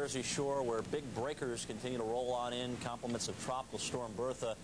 Jersey Shore, where big breakers continue to roll on in, compliments of Tropical Storm Bertha,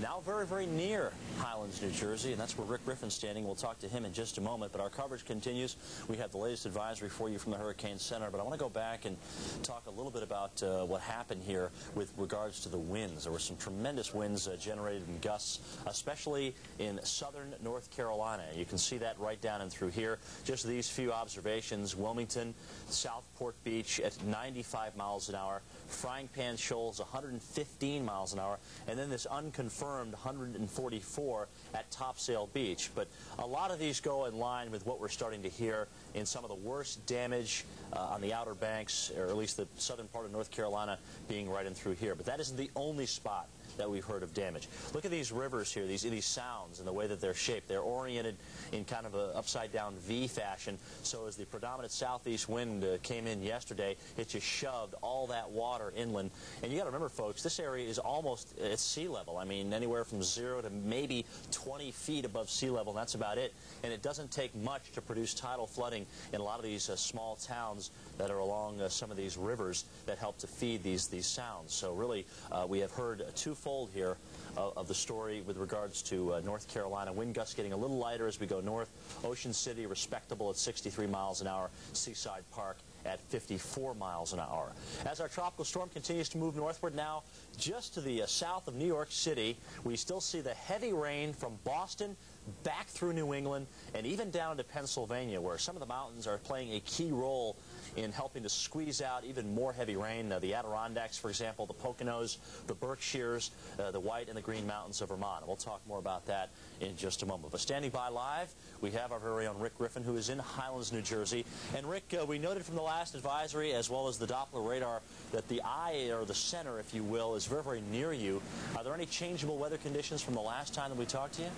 now very, very near Highlands, New Jersey, and that's where Rick Griffin's standing. We'll talk to him in just a moment, but our coverage continues. We have the latest advisory for you from the Hurricane Center, but I want to go back and talk a little bit about what happened here with regards to the winds. There were some tremendous winds generated in gusts, especially in southern North Carolina. You can see that right down and through here. Just these few observations: Wilmington, Southport Beach at 95 miles an hour, Frying Pan Shoals 115 miles an hour, and then this unconfirmed 144 at Topsail Beach. But a lot of these go in line with what we're starting to hear in some of the worst damage on the Outer Banks, or at least the southern part of North Carolina, being right in through here. But that isn't the only spot that we've heard of damage. Look at these rivers here, these sounds, and the way that they're shaped. They're oriented in kind of an upside-down V fashion, so as the predominant southeast wind came in yesterday, it just shoved all that water inland. And you got to remember, folks, this area is almost at sea level. I mean, anywhere from 0 to maybe 20 feet above sea level, and that's about it. And it doesn't take much to produce tidal flooding in a lot of these small towns that are along some of these rivers that help to feed these sounds. So really, we have heard twofold here of the story with regards to North Carolina. Wind gusts getting a little lighter as we go north. Ocean City respectable at 63 miles an hour. Seaside Park at 54 miles an hour. As our tropical storm continues to move northward now, just to the south of New York City, we still see the heavy rain from Boston back through New England and even down to Pennsylvania, where some of the mountains are playing a key role in helping to squeeze out even more heavy rain. The Adirondacks, for example, the Poconos, the Berkshires, the White and the Green Mountains of Vermont. And we'll talk more about that in just a moment. But standing by live, we have our very own Rick Griffin, who is in Highlands, New Jersey. And Rick, we noted from the last advisory, as well as the Doppler radar, that the eye, or the center, if you will, is very, very near you. Are there any changeable weather conditions from the last time that we talked to you?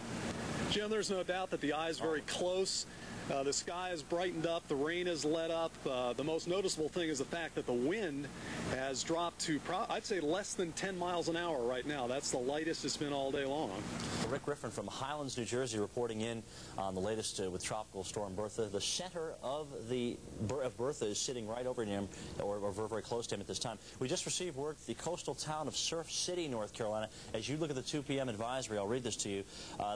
Jim, there's no doubt that the eye is very close. The sky has brightened up, the rain has let up. The most noticeable thing is the fact that the wind has dropped to, I'd say, less than 10 miles an hour right now. That's the lightest it's been all day long. Rick Griffin from Highlands, New Jersey, reporting in on the latest with Tropical Storm Bertha. The center of Bertha is sitting right over him, or very, very close to him at this time. We just received word that the coastal town of Surf City, North Carolina, as you look at the 2 p.m. advisory, I'll read this to you.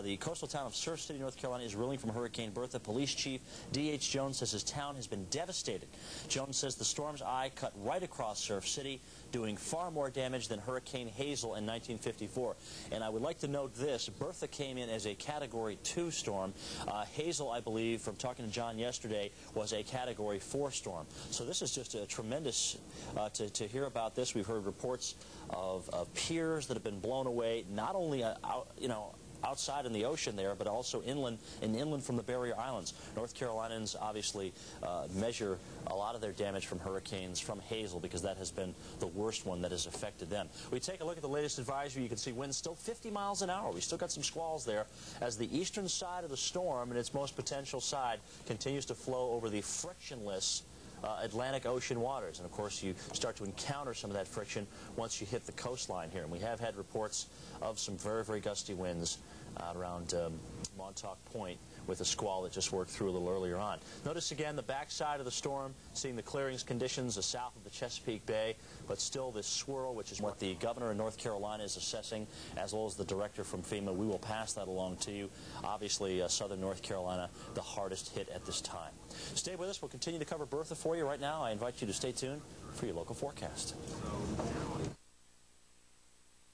The coastal town of Surf City, North Carolina, is reeling from Hurricane Bertha. Police Chief D.H. Jones says his town has been devastated. Jones says the storm's eye cut right across Surf City, doing far more damage than Hurricane Hazel in 1954. And I would like to note this: Bertha came in as a Category 2 storm. Hazel, I believe, from talking to John yesterday, was a Category 4 storm. So this is just a tremendous to hear about this. We've heard reports of piers that have been blown away, not only outside in the ocean there, but also inland from the barrier islands. North Carolinians obviously measure a lot of their damage from hurricanes from Hazel, because that has been the worst one that has affected them. We take a look at the latest advisory. You can see winds still 50 miles an hour. We still got some squalls there as the eastern side of the storm, and its most potential side, continues to flow over the frictionless Atlantic Ocean waters. And of course, you start to encounter some of that friction once you hit the coastline here. And we have had reports of some very, very gusty winds around Montauk Point, with a squall that just worked through a little earlier on. Notice again the backside of the storm, seeing the clearings conditions south of the Chesapeake Bay, but still this swirl, which is what the governor of North Carolina is assessing, as well as the director from FEMA. We will pass that along to you. Obviously, southern North Carolina, the hardest hit at this time. Stay with us. We'll continue to cover Bertha for you. Right now, I invite you to stay tuned for your local forecast.